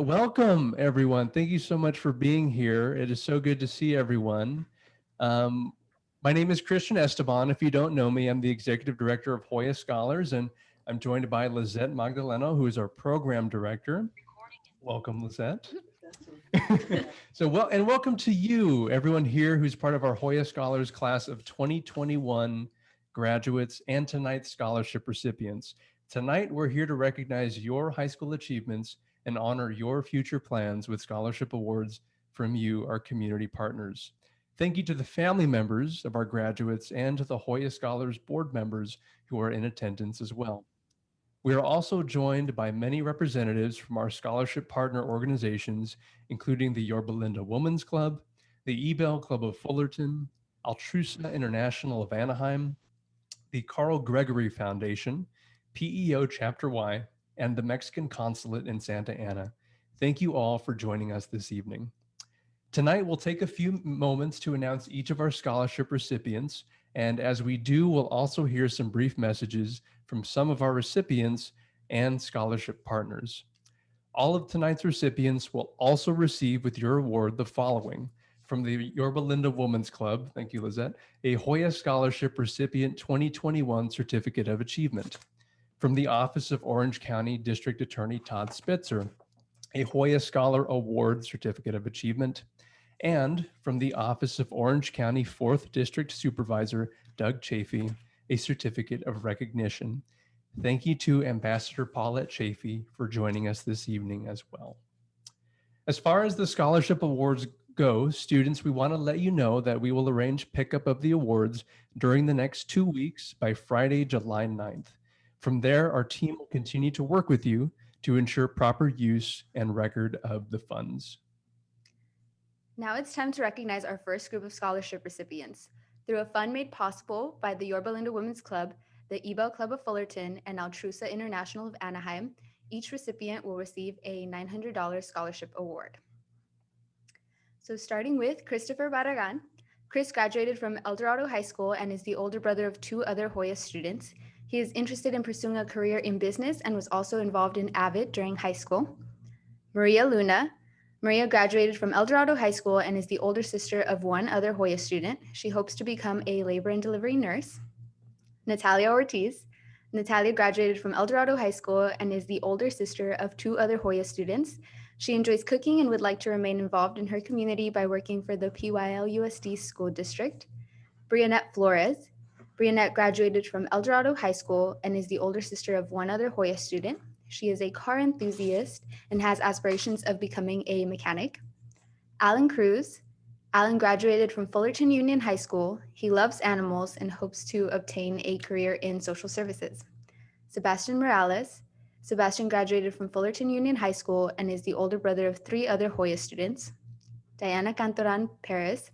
Welcome, everyone. Thank you so much for being here. It is so good to see everyone. Um, my name is Christian Esteban. If you don't know me, I'm the Executive Director of JOYA Scholars, and I'm joined by Lizette Magdaleno, who is our Program Director. Welcome, Lizette. And welcome to you, everyone here who's part of our JOYA Scholars class of 2021 graduates and tonight's scholarship recipients. Tonight, we're here to recognize your high school achievements and honor your future plans with scholarship awards from you, our community partners. Thank you to the family members of our graduates and to the JOYA Scholars board members who are in attendance as well. We are also joined by many representatives from our scholarship partner organizations, including the Yorba Women's Club, the Ebell Club of Fullerton, Altrusa International of Anaheim, the Gregory Foundation, PEO Chapter Y, and the Mexican Consulate in Santa Ana. Thank you all for joining us this evening. Tonight, we'll take a few moments to announce each of our scholarship recipients, and as we do, we'll also hear some brief messages from some of our recipients and scholarship partners. All of tonight's recipients will also receive with your award the following: from the Yorba Women's Club, thank you, Lizette, a JOYA Scholarship Recipient 2021 Certificate of Achievement. From the Office of Orange County District Attorney Todd Spitzer, a JOYA Scholar Award Certificate of Achievement. And from the Office of Orange County 4th District Supervisor Doug Chafee, a Certificate of Recognition. Thank you to Ambassador Paulette Chafee for joining us this evening as well. As far as the scholarship awards go, students, we want to let you know that we will arrange pickup of the awards during the next 2 weeks by Friday, July 9th. From there, our team will continue to work with you to ensure proper use and record of the funds. Now it's time to recognize our first group of scholarship recipients. Through a fund made possible by the Yorba Women's Club, the Ebell Club of Fullerton, and Altrusa International of Anaheim, each recipient will receive a $900 scholarship award. So starting with Christopher Barragan. Chris graduated from El Dorado High School and is the older brother of 2 other JOYA students. He is interested in pursuing a career in business and was also involved in AVID during high school. Maria Luna. Maria graduated from El Dorado High School and is the older sister of 1 other JOYA student. She hopes to become a labor and delivery nurse. Natalia Ortiz. Natalia graduated from El Dorado High School and is the older sister of 2 other JOYA students. She enjoys cooking and would like to remain involved in her community by working for the PYLUSD school district. Briannette Flores. Briannette graduated from El Dorado High School and is the older sister of 1 other JOYA student. She is a car enthusiast and has aspirations of becoming a mechanic. Alan Cruz. Alan graduated from Fullerton Union High School. He loves animals and hopes to obtain a career in social services. Sebastian Morales. Sebastian graduated from Fullerton Union High School and is the older brother of 3 other JOYA students. Diana Cantoran Perez.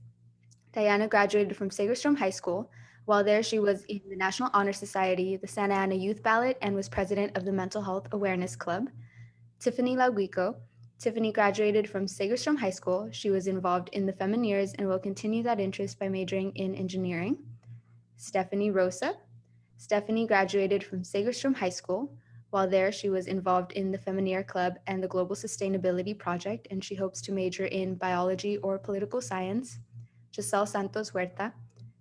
Diana graduated from Segerstrom High School. While there, she was in the National Honor Society, the Santa Ana Youth Ballet, and was president of the Mental Health Awareness Club. Tiffany Lauguico. Tiffany graduated from Segerstrom High School. She was involved in the Femineers and will continue that interest by majoring in engineering. Stephanie Rosa. Stephanie graduated from Segerstrom High School. While there, she was involved in the Femineer Club and the Global Sustainability Project, and she hopes to major in biology or political science. Giselle Santos Huerta.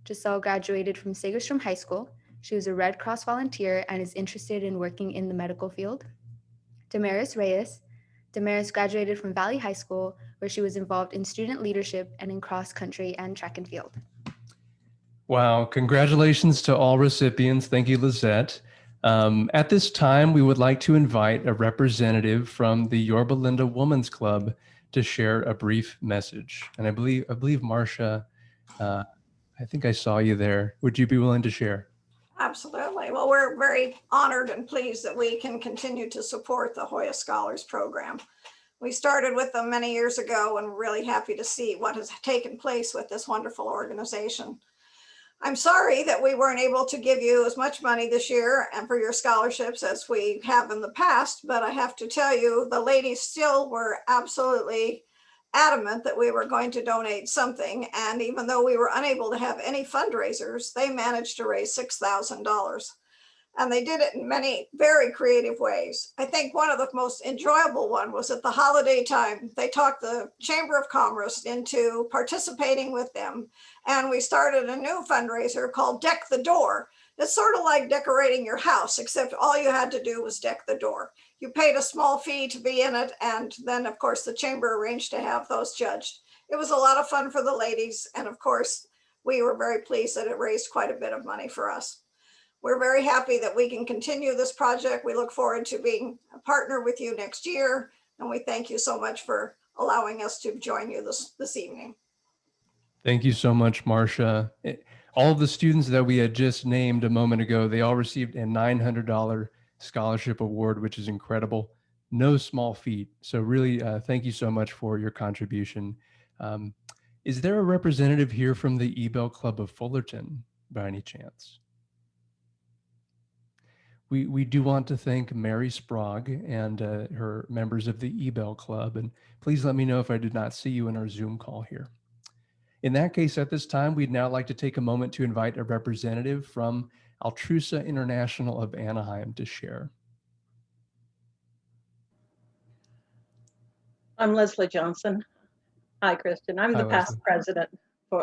Giselle graduated from Segerstrom High School. She was a Red Cross volunteer and is interested in working in the medical field. Damaris Reyes. Damaris graduated from Valley High School, where she was involved in student leadership and in cross country and track and field. Wow, congratulations to all recipients. Thank you, Lizette. At this time, we would like to invite a representative from the Yorba Women's Club to share a brief message. And I believe Marcia, I think I saw you there. Would you be willing to share? Absolutely. Well, we're very honored and pleased that we can continue to support the JOYA Scholars Program. We started with them many years ago and we're really happy to see what has taken place with this wonderful organization. I'm sorry that we weren't able to give you as much money this year and for your scholarships as we have in the past, but I have to tell you, the ladies still were absolutely adamant that we were going to donate something. And even though we were unable to have any fundraisers, they managed to raise $6,000. And they did it in many very creative ways. I think one of the most enjoyable one was at the holiday time. They talked the Chamber of Commerce into participating with them. And we started a new fundraiser called Deck the Door. It's sort of like decorating your house, except all you had to do was deck the door. You paid a small fee to be in it. And then of course the Chamber arranged to have those judged. It was a lot of fun for the ladies. And of course, we were very pleased that it raised quite a bit of money for us. We're very happy that we can continue this project. We look forward to being a partner with you next year. And we thank you so much for allowing us to join you this evening. Thank you so much, Marcia. All of the students that we had just named a moment ago, they all received a $900 scholarship award, which is incredible. No small feat. So really, thank you so much for your contribution. Is there a representative here from the Ebell Club of Fullerton by any chance? We do want to thank Mary Sprague and her members of the Ebell Club. And please let me know if I did not see you in our Zoom call here. In that case, at this time, we'd now like to take a moment to invite a representative from Altrusa International of Anaheim to share. I'm Leslie Johnson. Hi, Kristen. I'm the past Leslie. president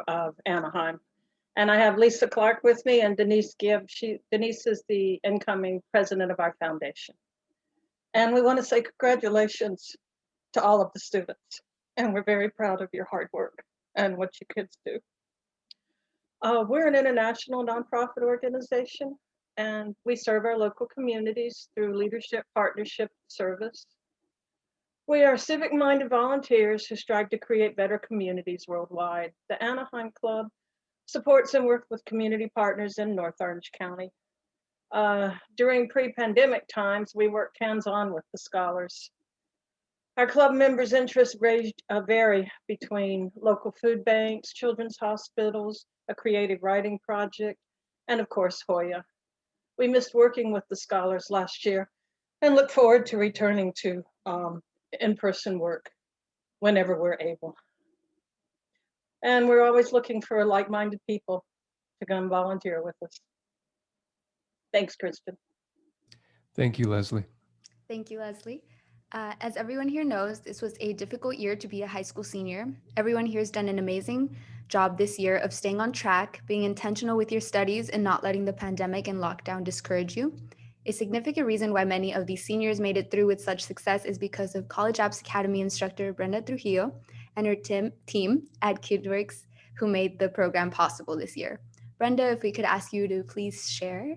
of Anaheim. And I have Lisa Clark with me and Denise Gibb. Denise is the incoming president of our foundation. And we want to say congratulations to all of the students. And we're very proud of your hard work and what you kids do. We're an international nonprofit organization, and we serve our local communities through leadership, partnership, service. We are civic-minded volunteers who strive to create better communities worldwide. The Anaheim Club supports and works with community partners in North Orange County. During pre-pandemic times, we worked hands-on with the scholars. Our club members' interests vary between local food banks, children's hospitals, a creative writing project, and of course, JOYA. We missed working with the scholars last year and look forward to returning to in-person work whenever we're able. And we're always looking for like-minded people to come volunteer with us. Thanks, Kristen. Thank you, Leslie. Thank you, Leslie. As everyone here knows, this was a difficult year to be a high school senior. Everyone here has done an amazing job this year of staying on track, being intentional with your studies, and not letting the pandemic and lockdown discourage you. A significant reason why many of these seniors made it through with such success is because of College Apps Academy instructor Brenda Trujillo and her team at KidWorks, who made the program possible this year. Brenda, if we could ask you to please share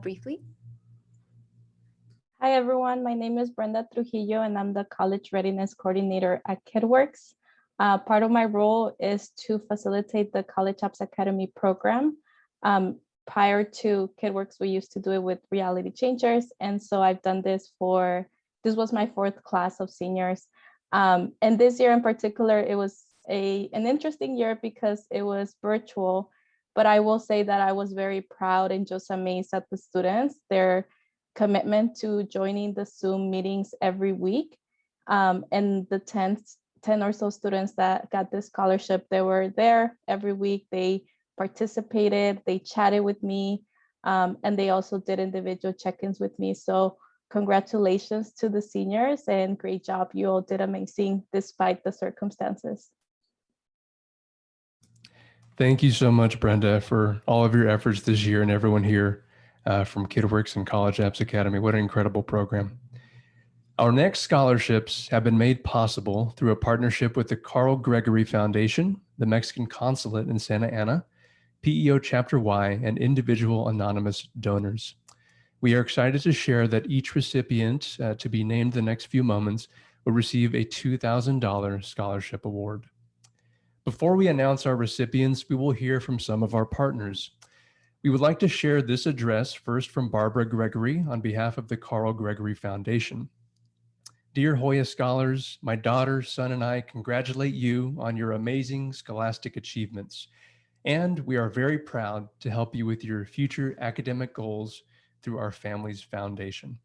briefly. Hi, everyone. My name is Brenda Trujillo, and I'm the College Readiness Coordinator at KidWorks. Part of my role is to facilitate the College Apps Academy program. Prior to KidWorks, we used to do it with Reality Changers. And so I've done this this was my 4th class of seniors. And this year in particular, it was an interesting year because it was virtual, but I will say that I was very proud and just amazed at the students, their commitment to joining the Zoom meetings every week. And the 10 or so students that got this scholarship, they were there every week. They participated, they chatted with me, and they also did individual check-ins with me. So congratulations to the seniors and great job. You all did amazing despite the circumstances. Thank you so much, Brenda, for all of your efforts this year and everyone here from KidWorks and College Apps Academy. What an incredible program. Our next scholarships have been made possible through a partnership with the Gregory Foundation, the Mexican Consulate in Santa Ana, PEO Chapter Y, and individual anonymous donors. We are excited to share that each recipient to be named the next few moments will receive a $2,000 scholarship award. Before we announce our recipients, we will hear from some of our partners. We would like to share this address first from Barbara Gregory on behalf of the Gregory Foundation. Dear JOYA scholars, my daughter, son, and I congratulate you on your amazing scholastic achievements. And we are very proud to help you with your future academic goals through our family's foundation.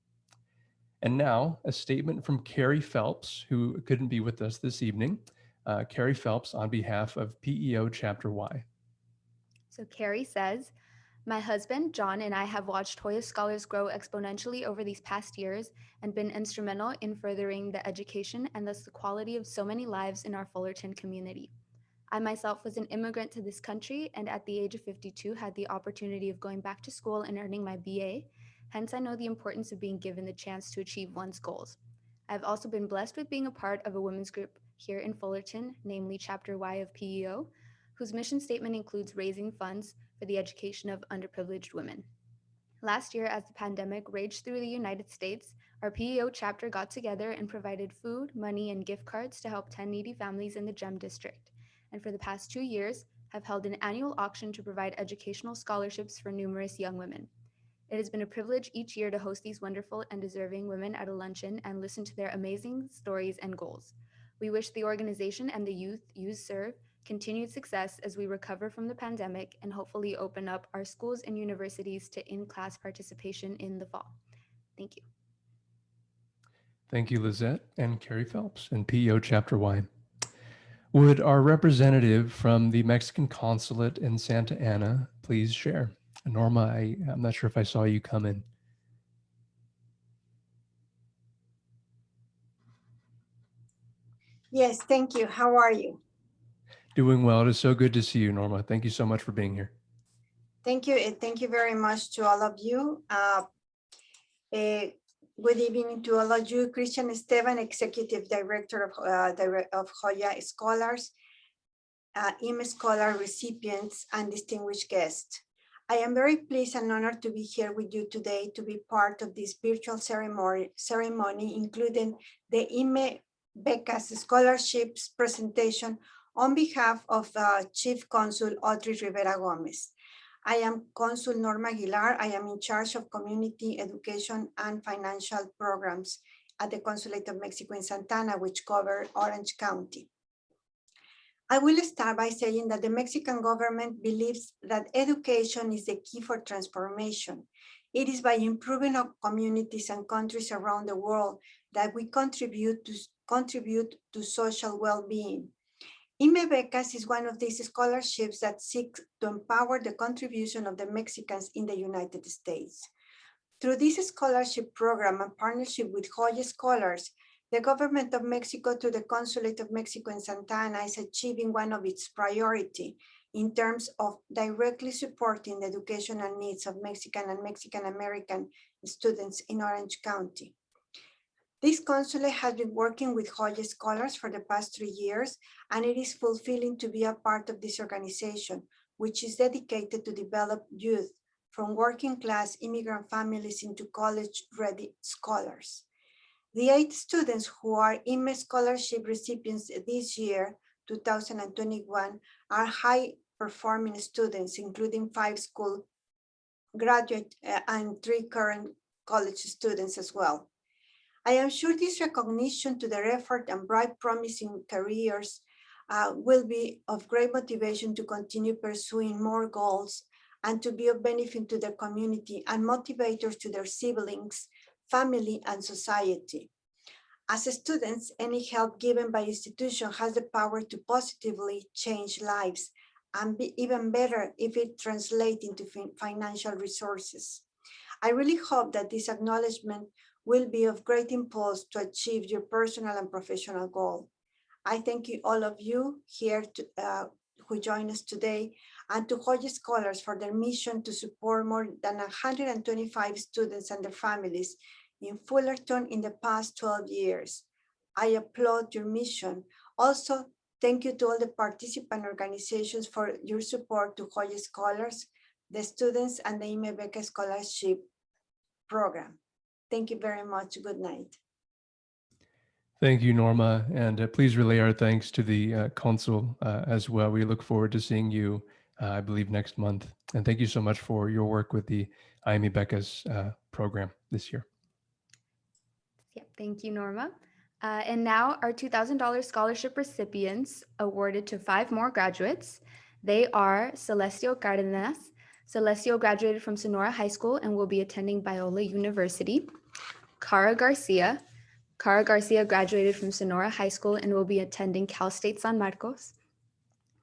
And now a statement from Carrie Phelps, who couldn't be with us this evening. Carrie Phelps on behalf of PEO Chapter Y. So Carrie says, My husband, John, and I have watched Hoya Scholars grow exponentially over these past years and been instrumental in furthering the education and thus the quality of so many lives in our Fullerton community. I myself was an immigrant to this country and at the age of 52 had the opportunity of going back to school and earning my BA. Hence, I know the importance of being given the chance to achieve one's goals. I've also been blessed with being a part of a women's group here in Fullerton, namely Chapter Y of PEO, whose mission statement includes raising funds for the education of underprivileged women. Last year, as the pandemic raged through the United States, our PEO chapter got together and provided food, money, and gift cards to help 10 needy families in the GEM district. And for the past 2 years, have held an annual auction to provide educational scholarships for numerous young women. It has been a privilege each year to host these wonderful and deserving women at a luncheon and listen to their amazing stories and goals. We wish the organization and the youth you serve continued success as we recover from the pandemic and hopefully open up our schools and universities to in-class participation in the fall. Thank you. Thank you, Lizette and Carrie Phelps and PEO Chapter Y. Would our representative from the Mexican Consulate in Santa Ana please share? Norma, I'm not sure if I saw you come in. Yes, thank you. How are you? Doing well. It is so good to see you, Norma. Thank you so much for being here. Thank you. And thank you very much to all of you. Good evening to all of you. Christian Esteban, Executive Director of JOYA Scholars, IME Scholar recipients, and distinguished guests. I am very pleased and honored to be here with you today to be part of this virtual ceremony, including the IME Becas Scholarships presentation on behalf of Chief Consul Audrey Rivera Gomez. I am Consul Norma Aguilar. I am in charge of community education and financial programs at the Consulate of Mexico in Santa Ana, which cover Orange County. I will start by saying that the Mexican government believes that education is the key for transformation. It is by improving our communities and countries around the world that we contribute to social well-being. IME Becas is one of these scholarships that seeks to empower the contribution of the Mexicans in the United States. Through this scholarship program and partnership with JOYA Scholars, the government of Mexico through the Consulate of Mexico in Santa Ana is achieving one of its priorities in terms of directly supporting the educational needs of Mexican and Mexican-American students in Orange County. This consulate has been working with JOYA Scholars for the past 3 years, and it is fulfilling to be a part of this organization, which is dedicated to develop youth from working class immigrant families into college-ready scholars. The 8 students who are IME scholarship recipients this year, 2021, are high-performing students, including 5 school graduate and 3 current college students as well. I am sure this recognition to their effort and bright promising careers will be of great motivation to continue pursuing more goals and to be of benefit to the community and motivators to their siblings, family, and society. As students, any help given by institution has the power to positively change lives and be even better if it translates into financial resources. I really hope that this acknowledgement will be of great impulse to achieve your personal and professional goal. I thank you, all of you here who join us today, and to JOYA Scholars for their mission to support more than 125 students and their families in Fullerton in the past 12 years. I applaud your mission. Also, thank you to all the participant organizations for your support to JOYA Scholars, the students, and the IME Becas Scholarship Program. Thank you very much. Good night. Thank you, Norma. And please relay our thanks to the consul as well. We look forward to seeing you, I believe, next month. And thank you so much for your work with the IME Becas program this year. Yeah, thank you, Norma. And now our $2,000 scholarship recipients awarded to 5 more graduates. They are Celestio Cardenas. Celestio graduated from Sonora High School and will be attending Biola University. Cara Garcia. Cara Garcia graduated from Sonora High School and will be attending Cal State San Marcos.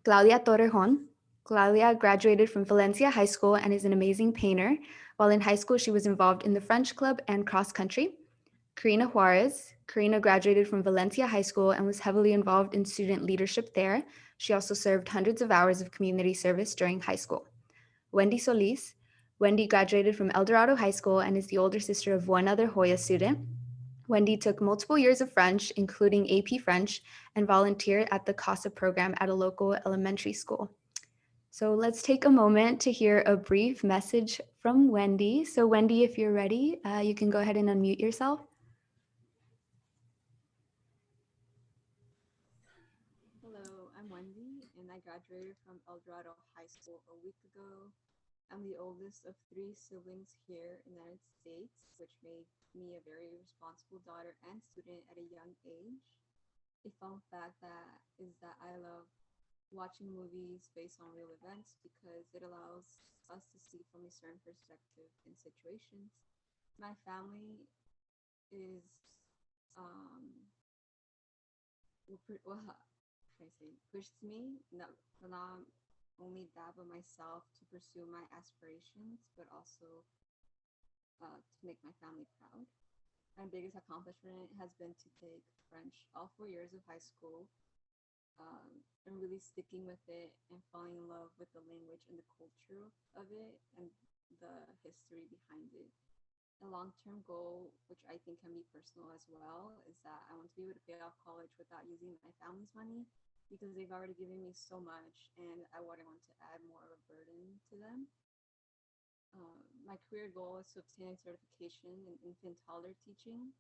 Claudia Torrejon. Claudia graduated from Valencia High School and is an amazing painter. While in high school, she was involved in the French club and cross country. Karina Juarez. Karina graduated from Valencia High School and was heavily involved in student leadership there. She also served hundreds of hours of community service during high school. Wendy Solis. Wendy graduated from El Dorado High School and is the older sister of one other Hoya student. Wendy took multiple years of French, including AP French, and volunteered at the CASA program at a local elementary school. So let's take a moment to hear a brief message from Wendy. So Wendy, if you're ready, you can go ahead and unmute yourself. Hello, I'm Wendy, and I graduated from El Dorado High School a week ago. I'm the oldest of 3 siblings here in the United States, which made me a very responsible daughter and student at a young age. A fun fact is that I love watching movies based on real events because it allows us to see from a certain perspective in situations. My family is pushed me, not only that, but myself to pursue my aspirations, but also to make my family proud. My biggest accomplishment has been to take French all 4 years of high school and really sticking with it and falling in love with the language and the culture of it and the history behind it. A long-term goal, which I think can be personal as well, is that I want to be able to pay off college without using my family's money because they've already given me so much and I wouldn't want to add more of a burden to them. My career goal is to obtain a certification in infant toddler teaching,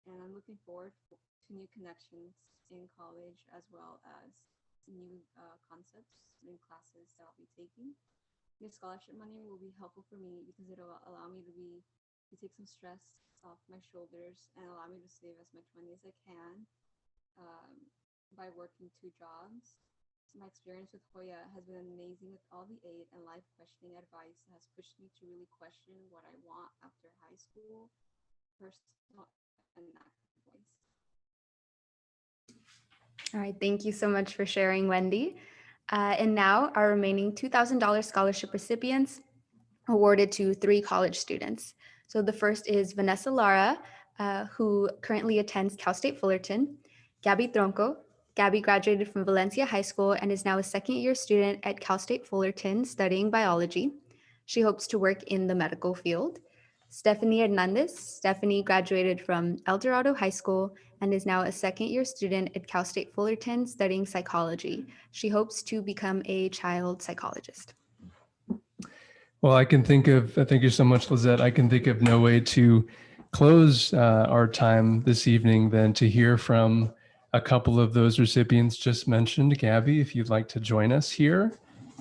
and I'm looking forward to new connections in college as well as new concepts, new classes that I'll be taking. The scholarship money will be helpful for me because it'll allow me to take some stress off my shoulders and allow me to save as much money as I can by working 2 jobs. My experience with Hoya has been amazing with all the aid and life questioning advice that has pushed me to really question what I want after high school, personal and active voice. All right, thank you so much for sharing, Wendy. And now our remaining $2,000 scholarship recipients awarded to 3 college students. So the first is Vanessa Lara, who currently attends Cal State Fullerton. Gabby Tronco. Gabby graduated from Valencia High School and is now a second-year student at Cal State Fullerton studying biology. She hopes to work in the medical field. Stephanie Hernandez. Stephanie graduated from El Dorado High School and is now a second-year student at Cal State Fullerton studying psychology. She hopes to become a child psychologist. Well, thank you so much, Lizette. I can think of no way to close our time this evening than to hear from a couple of those recipients just mentioned. Gabby, if you'd like to join us here.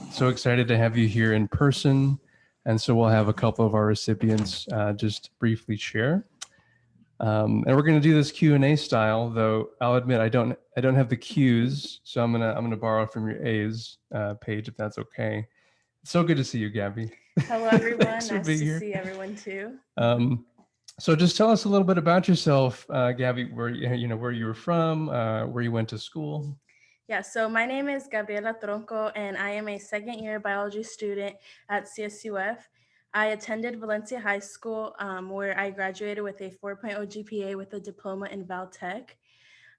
So excited to have you here in person. And so we'll have a couple of our recipients just briefly share. And we're going to do this Q&A style, though I'll admit I don't have the Q's, so I'm gonna borrow from your A's page if that's okay. It's so good to see you, Gabby. Hello, everyone. Nice Nice to to see everyone too. So just tell us a little bit about yourself, Gabby, where you were from, where you went to school. Yeah, so my name is Gabriela Tronco, and I am a second-year biology student at CSUF. I attended Valencia High School, where I graduated with a 4.0 GPA with a diploma in Valtech.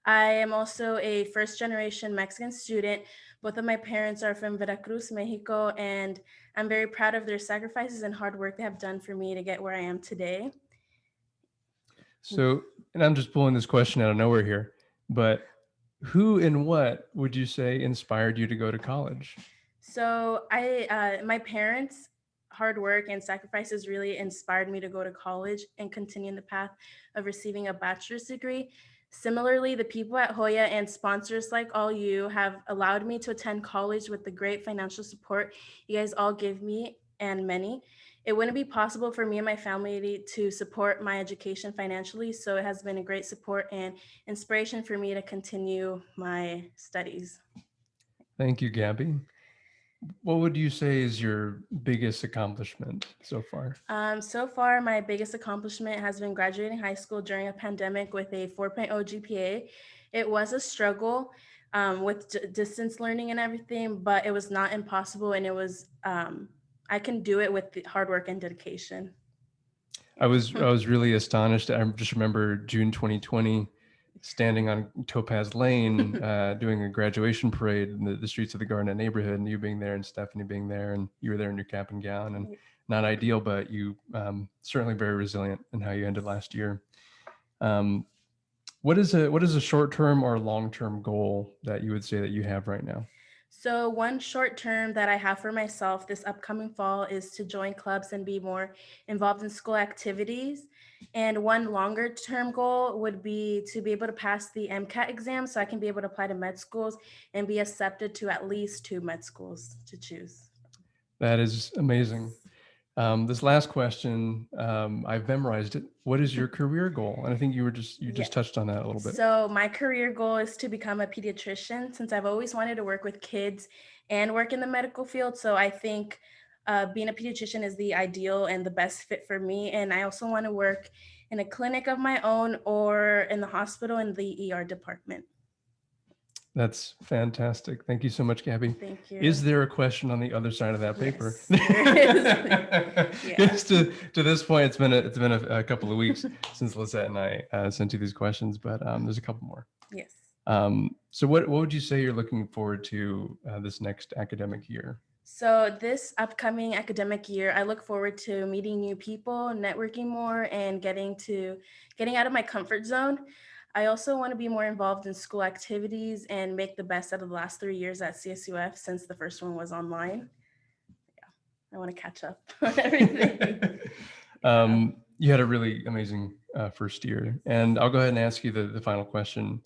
I am also a first-generation Mexican student. Both of my parents are from Veracruz, Mexico, and I'm very proud of their sacrifices and hard work they have done for me to get where I am today. So, and I'm just pulling this question out of nowhere here, but who and what would you say inspired you to go to college? So my parents' hard work and sacrifices really inspired me to go to college and continue in the path of receiving a bachelor's degree. Similarly, the people at Hoya and sponsors like all you have allowed me to attend college with the great financial support you guys all give me and many. It wouldn't be possible for me and my family to support my education financially, so it has been a great support and inspiration for me to continue my studies. Thank you, Gabby. What would you say is your biggest accomplishment so far? So far, my biggest accomplishment has been graduating high school during a pandemic with a 4.0 GPA. It was a struggle. with distance learning and everything, but it was not impossible, and it was I can do it with the hard work and dedication. I was really astonished. I just remember June 2020, standing on Topaz Lane, doing a graduation parade in the streets of the Garnet neighborhood, and you being there and Stephanie being there, and you were there in your cap and gown, and not ideal, but you certainly very resilient in how you ended last year. What is a short-term or long-term goal that you would say that you have right now? So one short term that I have for myself this upcoming fall is to join clubs and be more involved in school activities. And one longer term goal would be to be able to pass the MCAT exam so I can be able to apply to med schools and be accepted to at least 2 med schools to choose. That is amazing. This last question, I've memorized it. What is your career goal? And I think you just touched on that a little bit. So my career goal is to become a pediatrician, since I've always wanted to work with kids and work in the medical field. So I think being a pediatrician is the ideal and the best fit for me. And I also want to work in a clinic of my own or in the hospital in the ER department. That's fantastic. Thank you so much, Gabby. Thank you. Is there a question on the other side of that paper? Yes. Yes, to this point, it's been a couple of weeks since Lisette and I sent you these questions, but there's a couple more. Yes. So what would you say you're looking forward to this next academic year? So this upcoming academic year, I look forward to meeting new people, networking more, and getting out of my comfort zone. I also want to be more involved in school activities and make the best out of the last 3 years at CSUF, since the first one was online. Yeah, I want to catch up on everything. You had a really amazing first year, and I'll go ahead and ask you the final question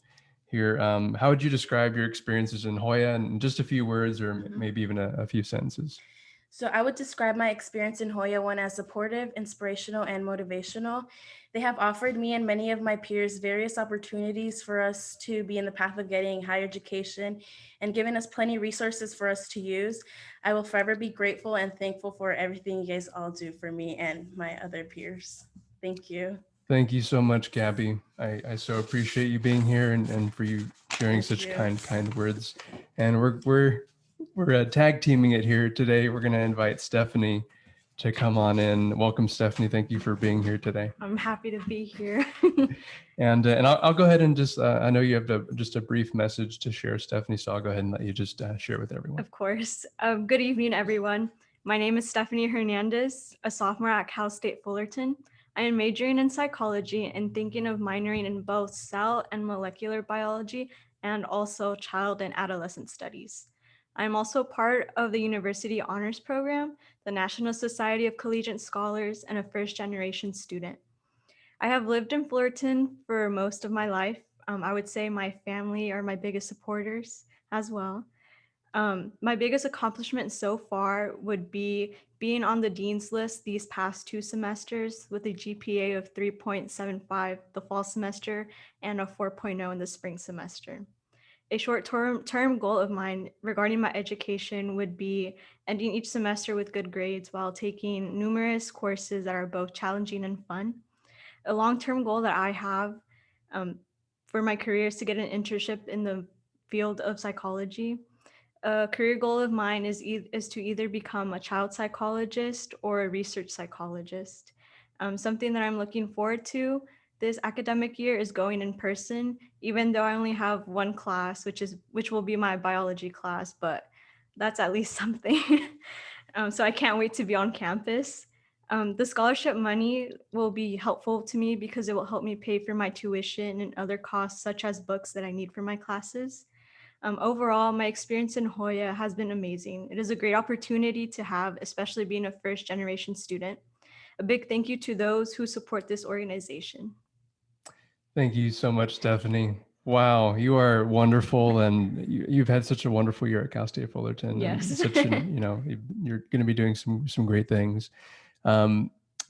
here. How would you describe your experiences in Hoya in just a few words, or maybe even a few sentences? So I would describe my experience in Hoya one as supportive, inspirational, and motivational. They have offered me and many of my peers various opportunities for us to be in the path of getting higher education and given us plenty of resources for us to use. I will forever be grateful and thankful for everything you guys all do for me and my other peers. Thank you. Thank you so much, Gabby. I so appreciate you being here and for you sharing such kind words. And we're tag teaming it here today. We're going to invite Stephanie to come on in. Welcome, Stephanie. Thank you for being here today. I'm happy to be here. And I'll go ahead and just, I know you have just a brief message to share, Stephanie, so I'll go ahead and let you just share with everyone. Of course. Good evening, everyone. My name is Stephanie Hernandez, a sophomore at Cal State Fullerton. I am majoring in psychology and thinking of minoring in both cell and molecular biology and also child and adolescent studies. I am also part of the University Honors Program, the National Society of Collegiate Scholars, and a first-generation student. I have lived in Fullerton for most of my life. I would say my family are my biggest supporters as well. My biggest accomplishment so far would be being on the Dean's List these past 2 semesters with a GPA of 3.75 the fall semester and a 4.0 in the spring semester. A short-term goal of mine regarding my education would be ending each semester with good grades while taking numerous courses that are both challenging and fun. A long-term goal that I have for my career is to get an internship in the field of psychology. A career goal of mine is to either become a child psychologist or a research psychologist. Something that I'm looking forward to this academic year is going in person, even though I only have one class, which will be my biology class, but that's at least something. So I can't wait to be on campus. The scholarship money will be helpful to me because it will help me pay for my tuition and other costs such as books that I need for my classes. Overall, my experience in Hoya has been amazing. It is a great opportunity to have, especially being a first-generation student. A big thank you to those who support this organization. Thank you so much, Stephanie. Wow, you are wonderful, and you've had such a wonderful year at Cal State Fullerton. Yes. You're going to be doing some great things. To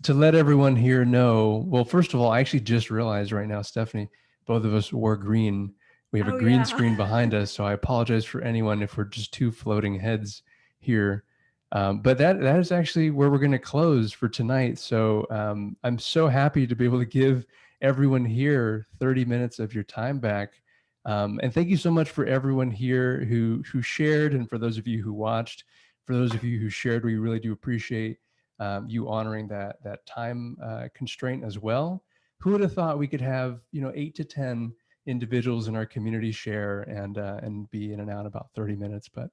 let everyone here know, well, first of all, I actually just realized right now, Stephanie, both of us wore green. We have a green screen behind us, so I apologize for anyone if we're just 2 floating heads here. But that is actually where we're going to close for tonight. So I'm so happy to be able to give everyone here 30 minutes of your time back. And thank you so much for everyone here who shared, and for those of you who watched. For those of you who shared, we really do appreciate you honoring that time constraint as well. Who would have thought we could have 8 to 10 individuals in our community share and be in and out about 30 minutes? But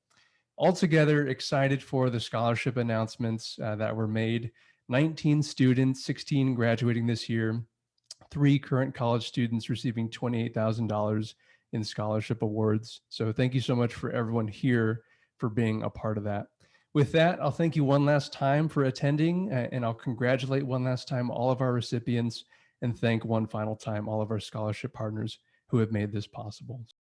altogether, excited for the scholarship announcements that were made. 19 students, 16 graduating this year, 3 current college students receiving $28,000 in scholarship awards. So thank you so much for everyone here for being a part of that. With that, I'll thank you one last time for attending, and I'll congratulate one last time all of our recipients, and thank one final time all of our scholarship partners who have made this possible.